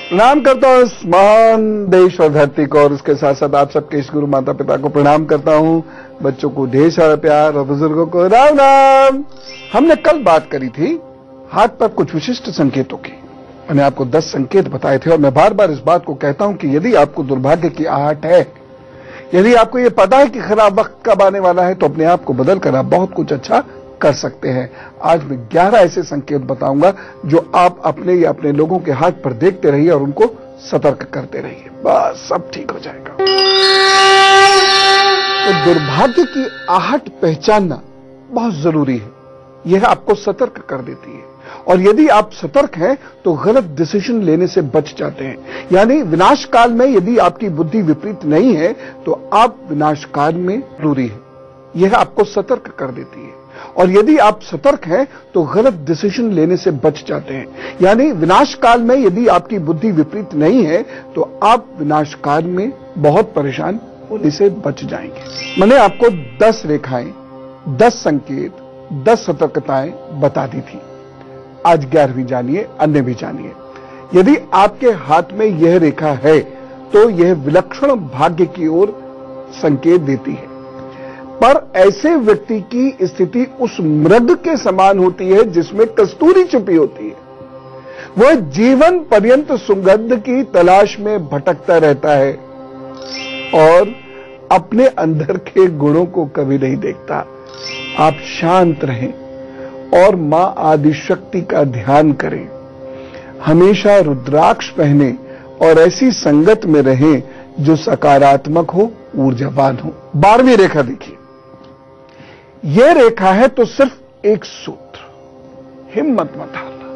प्रणाम करता हूं इस महान देश और धरती को और उसके साथ साथ आप सबके इस गुरु माता पिता को प्रणाम करता हूं। बच्चों को ढेर सारा प्यार और बुजुर्गों को राम राम। हमने कल बात करी थी हाथ पर कुछ विशिष्ट संकेतों की। मैंने आपको 10 संकेत बताए थे और मैं बार बार इस बात को कहता हूं कि यदि आपको दुर्भाग्य की आहट है, यदि आपको ये पता है कि खराब वक्त कब आने वाला है, तो अपने आप को बदल कर आप बहुत कुछ अच्छा कर सकते हैं। आज मैं 11 ऐसे संकेत बताऊंगा जो आप अपने या अपने लोगों के हाथ पर देखते रहिए और उनको सतर्क करते रहिए, बस सब ठीक हो जाएगा। तो दुर्भाग्य की आहट पहचानना बहुत जरूरी है। यह आपको सतर्क कर देती है और यदि आप सतर्क हैं तो गलत डिसीजन लेने से बच जाते हैं। यानी विनाश काल में यदि आपकी बुद्धि विपरीत नहीं है तो आप विनाश काल में जरूरी है। यह आपको सतर्क कर देती है और यदि आप सतर्क हैं तो गलत डिसीजन लेने से बच जाते हैं। यानी विनाश काल में यदि आपकी बुद्धि विपरीत नहीं है तो आप विनाश काल में बहुत परेशान होने से बच जाएंगे। मैंने आपको 10 रेखाएं, 10 संकेत, 10 सतर्कताएं बता दी थी। आज 11वीं जानिए, अन्य भी जानिए। यदि आपके हाथ में यह रेखा है तो यह विलक्षण भाग्य की ओर संकेत देती है, पर ऐसे व्यक्ति की स्थिति उस मृग के समान होती है जिसमें कस्तूरी छुपी होती है। वह जीवन पर्यंत सुगंध की तलाश में भटकता रहता है और अपने अंदर के गुणों को कभी नहीं देखता। आप शांत रहें और मां आदिशक्ति का ध्यान करें। हमेशा रुद्राक्ष पहने और ऐसी संगत में रहें जो सकारात्मक हो, ऊर्जावान हो। 12वीं रेखा देखिए। यह रेखा है तो सिर्फ एक सूत्र, हिम्मत मत हारना।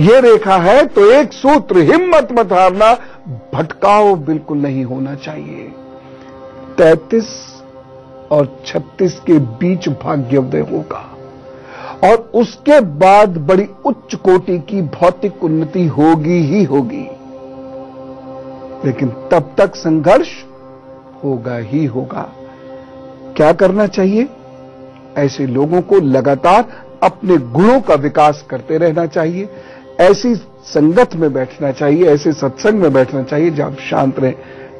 यह रेखा है तो एक सूत्र, हिम्मत मत हारना। भटकाव बिल्कुल नहीं होना चाहिए। 33 और 36 के बीच भाग्योदय होगा और उसके बाद बड़ी उच्च कोटि की भौतिक उन्नति होगी ही होगी, लेकिन तब तक संघर्ष होगा ही होगा। क्या करना चाहिए? ऐसे लोगों को लगातार अपने गुणों का विकास करते रहना चाहिए। ऐसी संगत में बैठना चाहिए, ऐसे सत्संग में बैठना चाहिए जहां आप शांत रहें,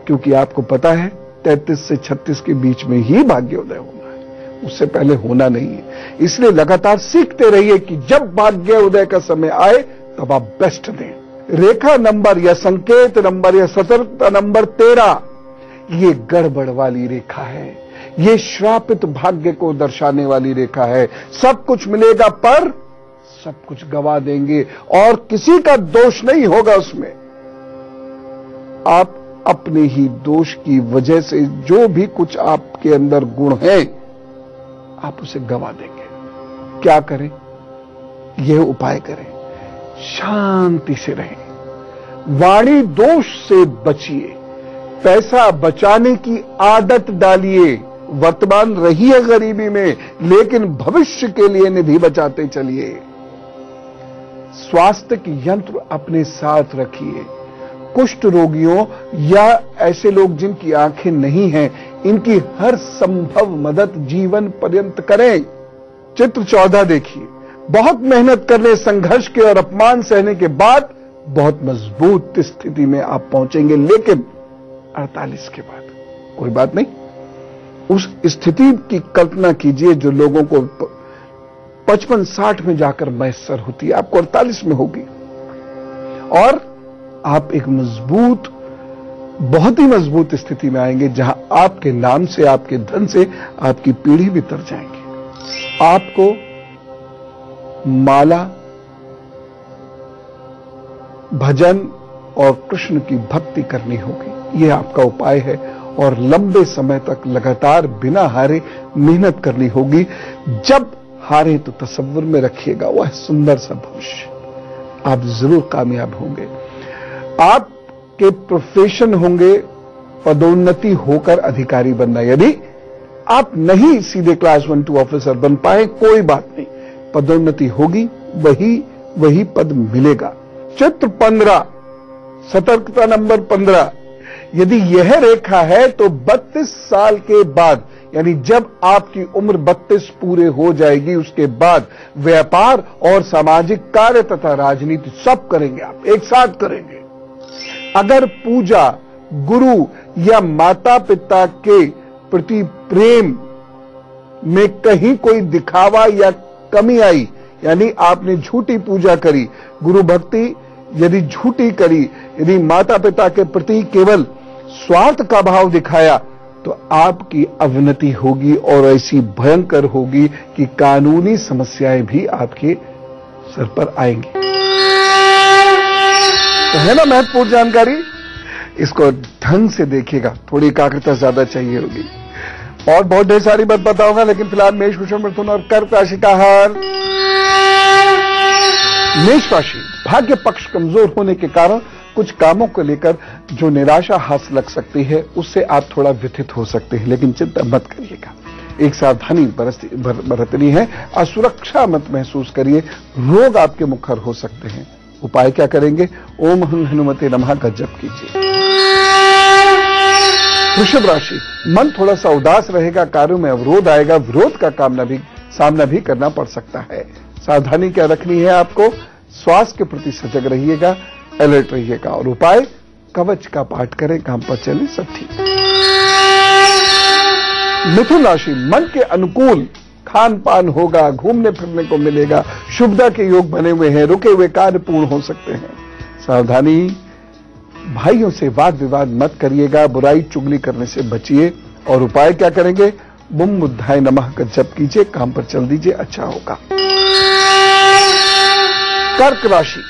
क्योंकि आपको पता है 33 से 36 के बीच में ही भाग्योदय होना है, उससे पहले होना नहीं है। इसलिए लगातार सीखते रहिए कि जब भाग्योदय का समय आए तब आप बेस्ट दें। रेखा नंबर या संकेत नंबर या सतर्कता नंबर 13, ये गड़बड़ वाली रेखा है। ये श्रापित भाग्य को दर्शाने वाली रेखा है। सब कुछ मिलेगा पर सब कुछ गवा देंगे और किसी का दोष नहीं होगा उसमें। आप अपने ही दोष की वजह से जो भी कुछ आपके अंदर गुण है आप उसे गवा देंगे। क्या करें? यह उपाय करें, शांति से रहें, वाणी दोष से बचिए, पैसा बचाने की आदत डालिए। वर्तमान रहिए गरीबी में, लेकिन भविष्य के लिए निधि बचाते चलिए। स्वास्थ्य की यंत्र अपने साथ रखिए। कुष्ठ रोगियों या ऐसे लोग जिनकी आंखें नहीं हैं, इनकी हर संभव मदद जीवन पर्यंत करें। चित्र 14 देखिए। बहुत मेहनत करने, संघर्ष के और अपमान सहने के बाद बहुत मजबूत स्थिति में आप पहुंचेंगे, लेकिन 48 के बाद कोई बात नहीं। उस स्थिति की कल्पना कीजिए जो लोगों को 55-60 में जाकर मैसर होती है, आपको 48 में होगी और आप एक मजबूत, बहुत ही मजबूत स्थिति में आएंगे जहां आपके नाम से, आपके धन से आपकी पीढ़ी भी तर जाएंगे। आपको माला, भजन और कृष्ण की भक्ति करनी होगी। यह आपका उपाय है और लंबे समय तक लगातार बिना हारे मेहनत करनी होगी। जब हारे तो तसव्वुर में रखिएगा वह सुंदर सा भविष्य, आप जरूर कामयाब होंगे। आपके प्रोफेशन होंगे पदोन्नति होकर अधिकारी बनना। यदि आप नहीं सीधे क्लास 1-2 ऑफिसर बन पाए, कोई बात नहीं, पदोन्नति होगी, वही पद मिलेगा। चित्र 15, सतर्कता नंबर 15, यदि यह रेखा है तो 32 साल के बाद, यानी जब आपकी उम्र 32 पूरे हो जाएगी, उसके बाद व्यापार और सामाजिक कार्य तथा राजनीति सब करेंगे, आप एक साथ करेंगे। अगर पूजा, गुरु या माता पिता के प्रति प्रेम में कहीं कोई दिखावा या कमी आई, यानी आपने झूठी पूजा करी, गुरु भक्ति यदि झूठी करी, यदि माता पिता के प्रति केवल स्वार्थ का भाव दिखाया, तो आपकी अवनति होगी और ऐसी भयंकर होगी कि कानूनी समस्याएं भी आपके सर पर आएंगी। तो है ना महत्वपूर्ण जानकारी, इसको ढंग से देखिएगा, थोड़ी एकाग्रता ज्यादा चाहिए होगी और बहुत ढेर सारी बात बताऊंगा। लेकिन फिलहाल मेष, वृषभ, मिथुन और कर्क राशि का हाल। मेष राशि, भाग्य पक्ष कमजोर होने के कारण कुछ कामों को लेकर जो निराशा हाथ लग सकती है, उससे आप थोड़ा व्यथित हो सकते हैं, लेकिन चिंता मत करिएगा। एक सावधानी बरतनी है, असुरक्षा मत महसूस करिए, रोग आपके मुखर हो सकते हैं। उपाय क्या करेंगे? ओम हं हनुमते नमः का जप कीजिए। वृषभ राशि, मन थोड़ा सा उदास रहेगा, कार्यों में अवरोध आएगा, विरोध का सामना भी करना पड़ सकता है। सावधानी क्या रखनी है आपको? स्वास्थ्य के प्रति सजग रहिएगा, अलर्ट रहिएगा। और उपाय, कवच का पाठ करें, काम पर चले, सब ठीक। मिथुन राशि, मन के अनुकूल खान पान होगा, घूमने फिरने को मिलेगा, शुभदा के योग बने हुए हैं, रुके हुए कार्य पूर्ण हो सकते हैं। सावधानी, भाइयों से वाद विवाद मत करिएगा, बुराई चुगली करने से बचिए। और उपाय क्या करेंगे? बुम बुद्धाय नमः का जप कीजिए, काम पर चल दीजिए, अच्छा होगा। कर्क राशि,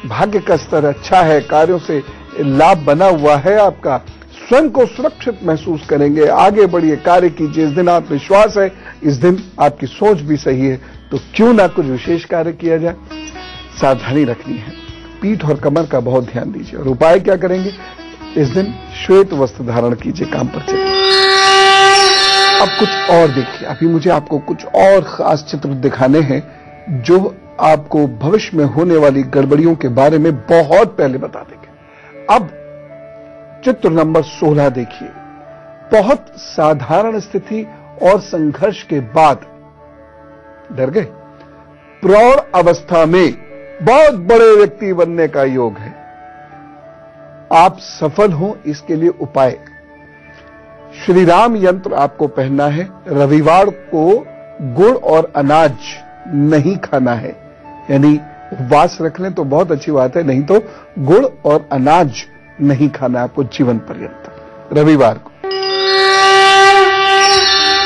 भाग्य का स्तर अच्छा है, कार्यों से लाभ बना हुआ है आपका, स्वयं को सुरक्षित महसूस करेंगे, आगे बढ़िए, कार्य कीजिए। इस दिन आत्मविश्वास है, इस दिन आपकी सोच भी सही है, तो क्यों ना कुछ विशेष कार्य किया जाए। सावधानी रखनी है, पीठ और कमर का बहुत ध्यान दीजिए। और उपाय क्या करेंगे? इस दिन श्वेत वस्त्र धारण कीजिए, काम पर चलिए। अब कुछ और देखिए, अभी मुझे आपको कुछ और खास चित्र दिखाने हैं जो आपको भविष्य में होने वाली गड़बड़ियों के बारे में बहुत पहले बता देंगे। अब चित्र नंबर 16 देखिए। बहुत साधारण स्थिति और संघर्ष के बाद, डर गए, प्रौढ़ अवस्था में बहुत बड़े व्यक्ति बनने का योग है। आप सफल हो, इसके लिए उपाय, श्री राम यंत्र आपको पहनना है। रविवार को गुड़ और अनाज नहीं खाना है, यानी उपवास रख लें तो बहुत अच्छी बात है, नहीं तो गुड़ और अनाज नहीं खाना है आपको जीवन पर्यंत रविवार को।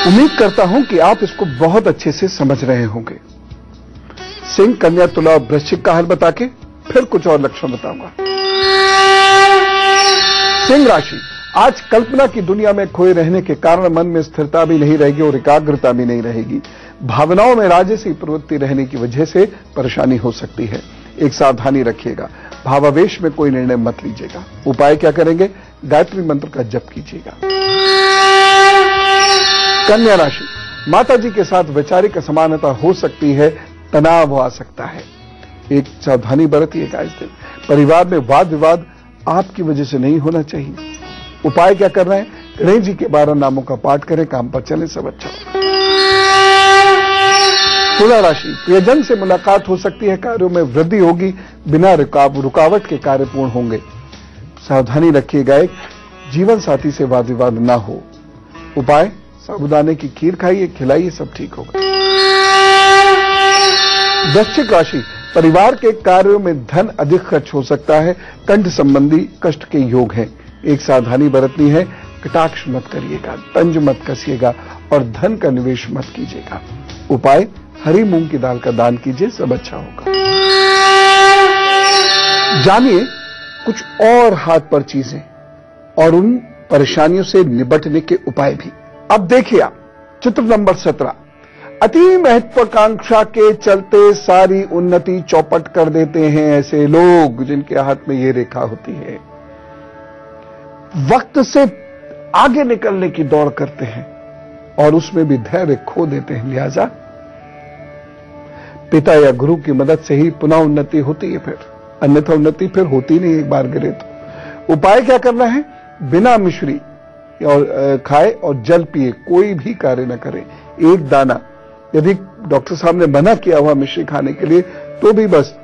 उम्मीद करता हूं कि आप इसको बहुत अच्छे से समझ रहे होंगे। सिंह, कन्या, तुला और वृश्चिक का हाल बता के फिर कुछ और लक्षण बताऊंगा। सिंह राशि, आज कल्पना की दुनिया में खोए रहने के कारण मन में स्थिरता भी नहीं रहेगी और एकाग्रता भी नहीं रहेगी। भावनाओं में राजसी प्रवृत्ति रहने की वजह से परेशानी हो सकती है। एक सावधानी रखिएगा, भावावेश में कोई निर्णय मत लीजिएगा। उपाय क्या करेंगे? गायत्री मंत्र का जप कीजिएगा। कन्या राशि, माता जी के साथ वैचारिक असमानता हो सकती है, तनाव आ सकता है, एक सावधानी बरतिएगा इस दिन। परिवार में वाद विवाद आपकी वजह से नहीं होना चाहिए। उपाय क्या करना है? गणेश जी के 12 नामों का पाठ करें, काम पर चले, सब अच्छा होगा। तुला राशि, प्रियजन से मुलाकात हो सकती है, कार्यों में वृद्धि होगी, बिना रुकावट के कार्य पूर्ण होंगे। सावधानी रखिएगा, एक जीवन साथी से वाद विवाद ना हो। उपाय, साबूदाने की खीर खाइए, खिलाइए, सब ठीक होगा। वृश्चिक राशि, परिवार के कार्यों में धन अधिक खर्च हो सकता है, कंठ संबंधी कष्ट के योग हैं। एक सावधानी बरतनी है, कटाक्ष मत करिएगा, तंज मत कसिएगा और धन का निवेश मत कीजिएगा। उपाय, हरी मूंग की दाल का दान कीजिए, सब अच्छा होगा। जानिए कुछ और हाथ पर चीजें और उन परेशानियों से निपटने के उपाय भी। अब देखिए आप चित्र नंबर 17। अति महत्वाकांक्षा के चलते सारी उन्नति चौपट कर देते हैं ऐसे लोग जिनके हाथ में ये रेखा होती है। वक्त से आगे निकलने की दौड़ करते हैं और उसमें भी धैर्य खो देते हैं। लिहाजा पिता या गुरु की मदद से ही पुनः उन्नति होती है, फिर अन्यथा उन्नति फिर होती नहीं एक बार गिरे तो। उपाय क्या करना है? बिना मिश्री और खाए और जल पिए, कोई भी कार्य न करें। एक दाना, यदि डॉक्टर साहब ने मना किया हुआ मिश्री खाने के लिए तो भी बस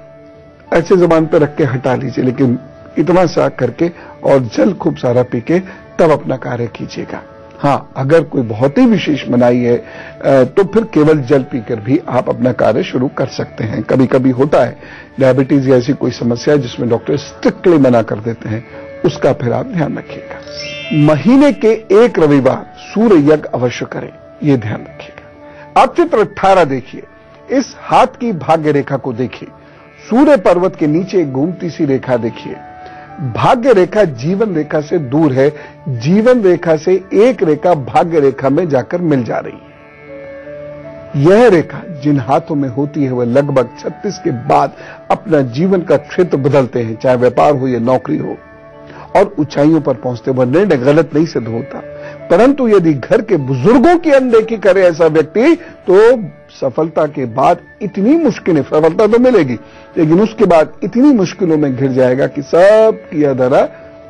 ऐसे जुबान पर रख के हटा लीजिए, लेकिन इतना सा करके और जल खूब सारा पी के तब अपना कार्य कीजिएगा। हाँ, अगर कोई बहुत ही विशेष मनाही है तो फिर केवल जल पीकर भी आप अपना कार्य शुरू कर सकते हैं। कभी कभी होता है डायबिटीज या ऐसी कोई समस्या है जिसमें डॉक्टर स्ट्रिक्टली मना कर देते हैं, उसका फिर आप ध्यान रखिएगा। महीने के एक रविवार सूर्य यज्ञ अवश्य करें, यह ध्यान रखिएगा। आप चित्र 18 देखिए, इस हाथ की भाग्य रेखा को देखिए, सूर्य पर्वत के नीचे एक घूमती सी रेखा देखिए। भाग्य रेखा जीवन रेखा से दूर है, जीवन रेखा से एक रेखा भाग्य रेखा में जाकर मिल जा रही है। यह रेखा जिन हाथों में होती है वह लगभग 36 के बाद अपना जीवन का क्षेत्र बदलते हैं, चाहे व्यापार हो या नौकरी हो, और ऊंचाइयों पर पहुंचते वह निर्णय गलत नहीं सिद्ध होता। परंतु यदि घर के बुजुर्गों की अनदेखी करे ऐसा व्यक्ति तो सफलता के बाद इतनी मुश्किलें, सफलता तो मिलेगी लेकिन उसके बाद इतनी मुश्किलों में घिर जाएगा कि सब किया धरा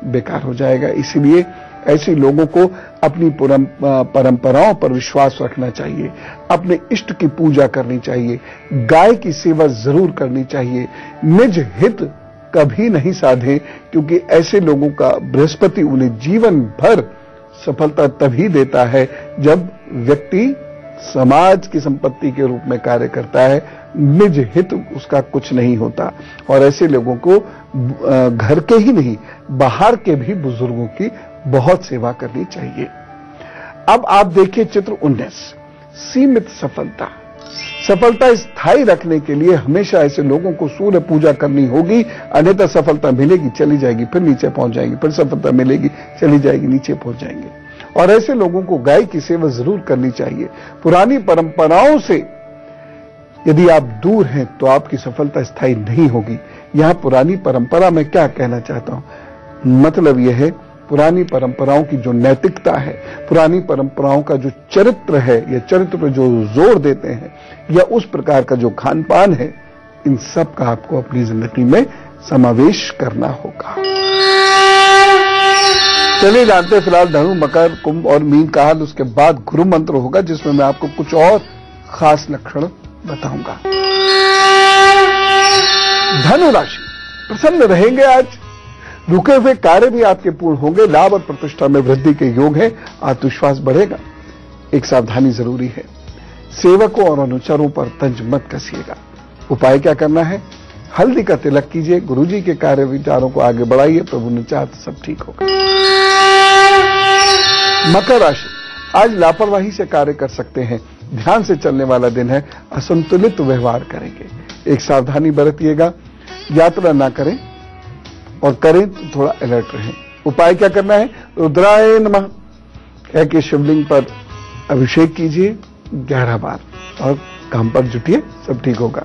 बेकार हो जाएगा। इसीलिए ऐसे लोगों को अपनी परंपराओं पर विश्वास रखना चाहिए, अपने इष्ट की पूजा करनी चाहिए, गाय की सेवा जरूर करनी चाहिए, निज हित कभी नहीं साधे, क्योंकि ऐसे लोगों का बृहस्पति उन्हें जीवन भर सफलता तभी देता है जब व्यक्ति समाज की संपत्ति के रूप में कार्य करता है, निज हित उसका कुछ नहीं होता। और ऐसे लोगों को घर के ही नहीं बाहर के भी बुजुर्गों की बहुत सेवा करनी चाहिए। अब आप देखिए चित्र 19, सीमित सफलता। सफलता स्थायी रखने के लिए हमेशा ऐसे लोगों को सूर्य पूजा करनी होगी, अन्यथा सफलता मिलेगी चली जाएगी, फिर नीचे पहुंच जाएंगी, फिर सफलता मिलेगी चली जाएगी, नीचे पहुंच जाएंगे। और ऐसे लोगों को गाय की सेवा जरूर करनी चाहिए। पुरानी परंपराओं से यदि आप दूर हैं तो आपकी सफलता स्थायी नहीं होगी। यहां पुरानी परंपरा में क्या कहना चाहता हूं, मतलब यह है पुरानी परंपराओं की जो नैतिकता है, पुरानी परंपराओं का जो चरित्र है या चरित्र पर जो जोर देते हैं या उस प्रकार का जो खान पान है, इन सब का आपको अपनी जिंदगी में समावेश करना होगा। चलिए जानते हैं फिलहाल धनु, मकर, कुंभ और मीन का हाल, उसके बाद गुरु मंत्र होगा जिसमें मैं आपको कुछ और खास लक्षण बताऊंगा। धनु राशि, प्रसन्न रहेंगे आज, रुके हुए कार्य भी आपके पूर्ण होंगे, लाभ और प्रतिष्ठा में वृद्धि के योग है, आत्मविश्वास बढ़ेगा। एक सावधानी जरूरी है, सेवकों और अनुचरों पर तंज मत कसिएगा। उपाय क्या करना है, हल्दी का तिलक कीजिए, गुरुजी के कार्य विचारों को आगे बढ़ाइए, प्रभु ने चाहा तो सब ठीक होगा। मकर राशि, आज लापरवाही से कार्य कर सकते हैं, ध्यान से चलने वाला दिन है, असंतुलित व्यवहार करेंगे। एक सावधानी बरतिएगा, यात्रा ना करें और करें तो थोड़ा अलर्ट रहें। उपाय क्या करना है, रुद्राय नमः कह के शिवलिंग पर अभिषेक कीजिए 11 बार और काम पर जुटिए, सब ठीक होगा।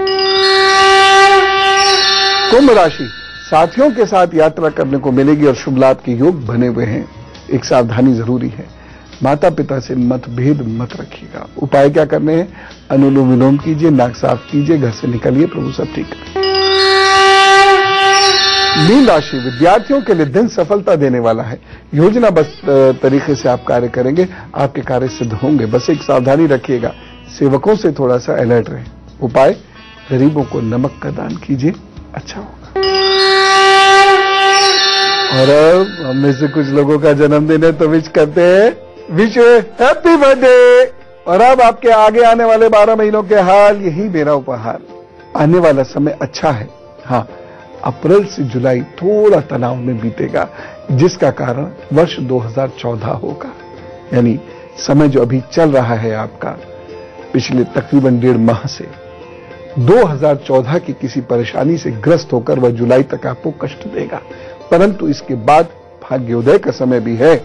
कुंभ राशि, साथियों के साथ यात्रा करने को मिलेगी और शुभ लाभ के योग बने हुए हैं। एक सावधानी जरूरी है, माता पिता से मतभेद मत रखिएगा। उपाय क्या करने हैं, अनुलोम विलोम कीजिए, नाक साफ कीजिए, घर से निकलिए, प्रभु सब ठीक है। मीन राशि, विद्यार्थियों के लिए दिन सफलता देने वाला है, योजनाबद्ध तरीके से आप कार्य करेंगे, आपके कार्य सिद्ध होंगे। बस एक सावधानी रखिएगा, सेवकों से थोड़ा सा अलर्ट रहें। उपाय, गरीबों को नमक का दान कीजिए, अच्छा होगा। और अब हम में से कुछ लोगों का जन्मदिन है तो विश करते हैं, विश हैप्पी बर्थडे। और अब आपके आगे आने वाले 12 महीनों के हाल, यही मेरा उपहार। आने वाला समय अच्छा है, हाँ अप्रैल से जुलाई थोड़ा तनाव में बीतेगा, जिसका कारण वर्ष 2014 होगा। यानी समय जो अभी चल रहा है आपका पिछले तकरीबन 1.5 माह से 2014 की किसी परेशानी से ग्रस्त होकर वह जुलाई तक आपको कष्ट देगा, परंतु इसके बाद भाग्योदय का समय भी है।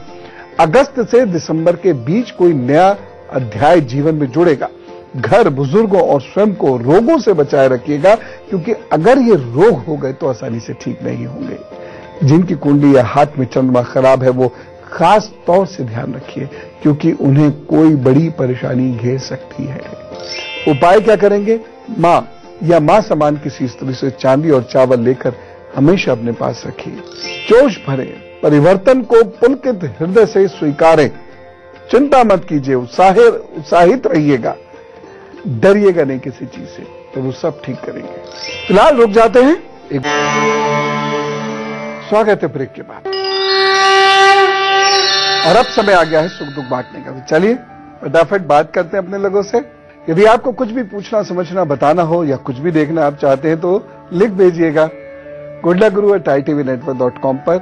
अगस्त से दिसंबर के बीच कोई नया अध्याय जीवन में जुड़ेगा। घर, बुजुर्गों और स्वयं को रोगों से बचाए रखिएगा, क्योंकि अगर ये रोग हो गए तो आसानी से ठीक नहीं होंगे। जिनकी कुंडली या हाथ में चंद्रमा खराब है वो खास तौर से ध्यान रखिए, क्योंकि उन्हें कोई बड़ी परेशानी घेर सकती है। उपाय क्या करेंगे, मां या मां समान किसी स्त्री से चांदी और चावल लेकर हमेशा अपने पास रखिए। जोश भरे परिवर्तन को पुलकित हृदय से स्वीकारें। चिंता मत कीजिए, उत्साहित रहिएगा, डरिएगा नहीं किसी चीज से, तो वो सब ठीक करेंगे। फिलहाल रुक जाते हैं, एक स्वागत है ब्रेक के बाद, और अब समय आ गया है सुख दुख बांटने का। तो चलिए फटाफट बात करते हैं अपने लोगों से। यदि आपको कुछ भी पूछना, समझना, बताना हो या कुछ भी देखना आप चाहते हैं तो लिख भेजिएगा goodluckguru@itv-network.com पर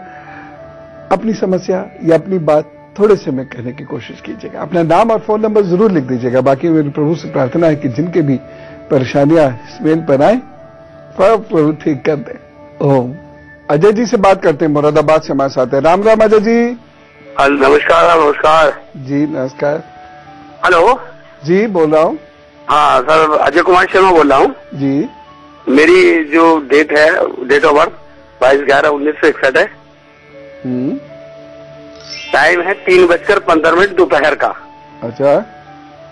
अपनी समस्या या अपनी बात थोड़े से में कहने की कोशिश कीजिएगा। अपना नाम और फोन नंबर जरूर लिख दीजिएगा। बाकी मेरे प्रभु से प्रार्थना है कि जिनके भी परेशानियां इस मेल पर आए प्रभु ठीक कर दे। ओम। अजय जी से बात करते हैं, मुरादाबाद से हमारे साथ है। राम राम अजय जी। नमस्कार। नमस्कार जी नमस्कार। हेलो जी बोल रहा हूँ। हाँ सर, अजय कुमार शर्मा बोल रहा हूँ जी। मेरी जो डेट ऑफ बर्थ 22/11/1961 है। टाइम है 3:15 दोपहर का। अच्छा।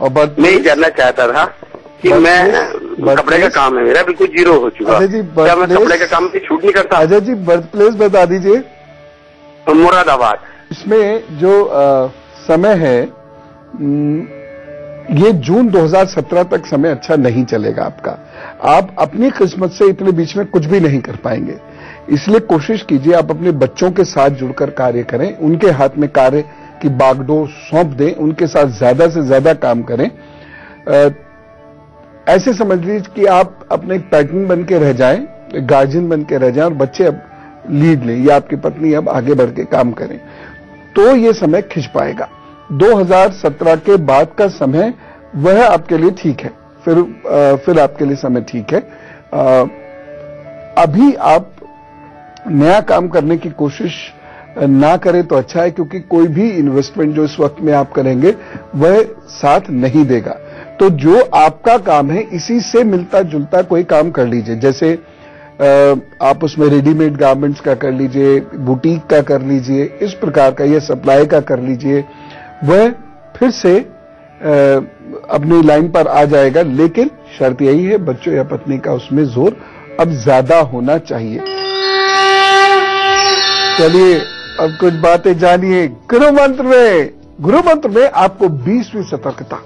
और मैं ये जानना चाहता था कि मैं कपड़े का काम है मेरा, बिल्कुल जीरो हो चुका। अजय जी क्या मैं कपड़े का काम की छूट नहीं करता? अजय जी बर्थ प्लेस बता दीजिए। मुरादाबाद। इसमें जो समय है ये जून 2017 तक समय अच्छा नहीं चलेगा आपका। आप अपनी किस्मत से इतने बीच में कुछ भी नहीं कर पाएंगे, इसलिए कोशिश कीजिए आप अपने बच्चों के साथ जुड़कर कार्य करें, उनके हाथ में कार्य की बागडोर सौंप दें, उनके साथ ज्यादा से ज्यादा काम करें। ऐसे समझ लीजिए कि आप अपने एक पैटर्न बन के रह जाएं, गार्जियन बन के रह जाएं और बच्चे अब लीड लें या आपकी पत्नी अब आगे बढ़ के काम करें, तो ये समय खिंच पाएगा। 2017 के बाद का समय वह आपके लिए ठीक है, फिर आपके लिए समय ठीक है। अभी आप नया काम करने की कोशिश ना करें तो अच्छा है, क्योंकि कोई भी इन्वेस्टमेंट जो इस वक्त में आप करेंगे वह साथ नहीं देगा। तो जो आपका काम है इसी से मिलता जुलता कोई काम कर लीजिए। जैसे आप उसमें रेडीमेड गारमेंट्स का कर लीजिए, बुटीक का कर लीजिए, इस प्रकार का, या सप्लाई का कर लीजिए, वह फिर से अपनी लाइन पर आ जाएगा। लेकिन शर्त यही है, बच्चों या पत्नी का उसमें जोर अब ज्यादा होना चाहिए। चलिए अब कुछ बातें जानिए गुरु मंत्र में आपको 20वीं सतर्कता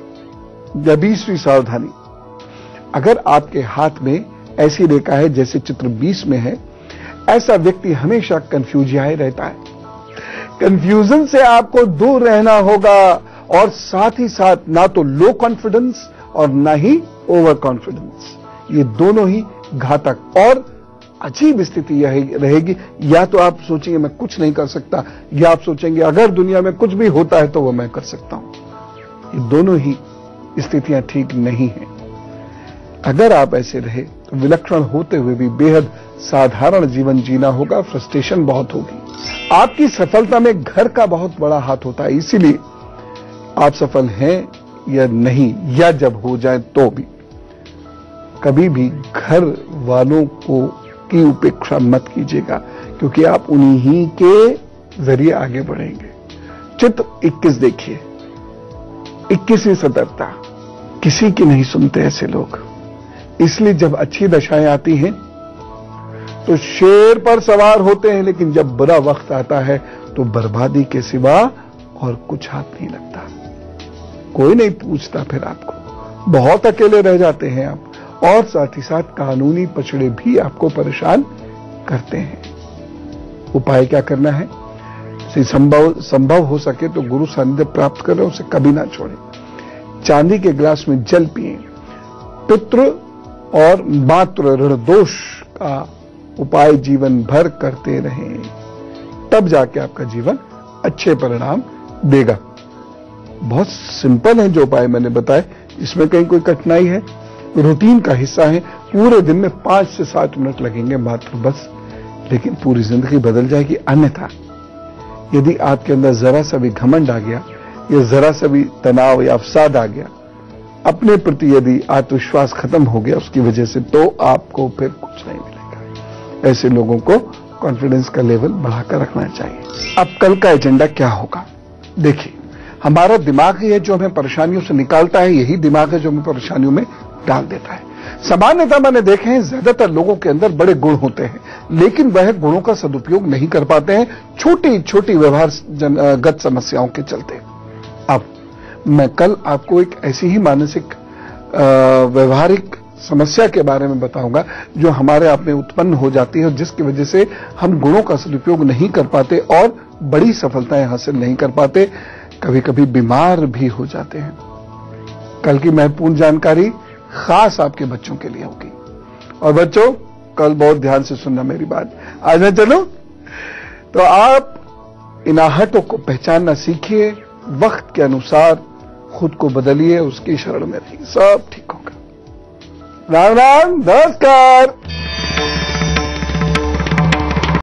या 20वीं सावधानी। अगर आपके हाथ में ऐसी रेखा है जैसे चित्र 20 में है, ऐसा व्यक्ति हमेशा कंफ्यूजियाए रहता है। कंफ्यूजन से आपको दूर रहना होगा, और साथ ही साथ ना तो लो कॉन्फिडेंस और ना ही ओवर कॉन्फिडेंस, ये दोनों ही घातक और अजीब स्थिति रहेगी। या तो आप सोचेंगे मैं कुछ नहीं कर सकता, या आप सोचेंगे अगर दुनिया में कुछ भी होता है तो वो मैं कर सकता हूं। ये दोनों ही स्थितियां ठीक नहीं हैं। अगर आप ऐसे रहे तो विलक्षण होते हुए भी बेहद साधारण जीवन जीना होगा, फ्रस्ट्रेशन बहुत होगी। आपकी सफलता में घर का बहुत बड़ा हाथ होता है, इसीलिए आप सफल हैं या नहीं, या जब हो जाए तो भी कभी भी घर वालों की उपेक्षा मत कीजिएगा, क्योंकि आप उन्हीं ही के जरिए आगे बढ़ेंगे। चित्र 21 देखिए, 21वीं सतर्कता। किसी की नहीं सुनते ऐसे लोग, इसलिए जब अच्छी दशाएं आती हैं तो शेर पर सवार होते हैं, लेकिन जब बुरा वक्त आता है तो बर्बादी के सिवा और कुछ हाथ नहीं लगता। कोई नहीं पूछता, फिर आपको बहुत अकेले रह जाते हैं आप, और साथ ही साथ कानूनी पछड़े भी आपको परेशान करते हैं। उपाय क्या करना है? संभव हो सके तो गुरु सानिध्य प्राप्त करें, उसे कभी ना छोड़ें। चांदी के गिलास में जल पिएं। पितृ और मातृ ऋण दोष का उपाय जीवन भर करते रहें, तब जाके आपका जीवन अच्छे परिणाम देगा। बहुत सिंपल है जो उपाय मैंने बताए, इसमें कहीं कोई कठिनाई है? रूटीन का हिस्सा है। पूरे दिन में 5 से 7 मिनट लगेंगे मात्र, बस, लेकिन पूरी जिंदगी बदल जाएगी। अन्यथा यदि आपके अंदर जरा सा भी घमंड आ गया, या जरा सा भी तनाव या अवसाद आ गया, अपने प्रति यदि आत्मविश्वास खत्म हो गया उसकी वजह से, तो आपको फिर कुछ नहीं मिलेगा। ऐसे लोगों को कॉन्फिडेंस का लेवल बढ़ाकर रखना चाहिए। अब कल का एजेंडा क्या होगा? देखिए, हमारा दिमाग ही है जो हमें परेशानियों से निकालता है, यही दिमाग है जो हमें परेशानियों में डाल देता है। सामान्यतः मैंने देखे हैं ज्यादातर लोगों के अंदर बड़े गुण होते हैं, लेकिन वह गुणों का सदुपयोग नहीं कर पाते हैं छोटी छोटी व्यवहारगत समस्याओं के चलते। अब मैं कल आपको एक ऐसी ही मानसिक व्यवहारिक समस्या के बारे में बताऊंगा जो हमारे आप में उत्पन्न हो जाती है और जिसकी वजह से हम गुणों का सदुपयोग नहीं कर पाते और बड़ी सफलताएं हासिल नहीं कर पाते, कभी कभी बीमार भी हो जाते हैं। कल की महत्वपूर्ण जानकारी खास आपके बच्चों के लिए होगी। और बच्चों, कल बहुत ध्यान से सुनना मेरी बात। आज मैं चलूं तो आप इन आहटों को पहचानना सीखिए, वक्त के अनुसार खुद को बदलिए, उसकी शरण में रहिए, सब ठीक होगा। राम राम, नमस्कार।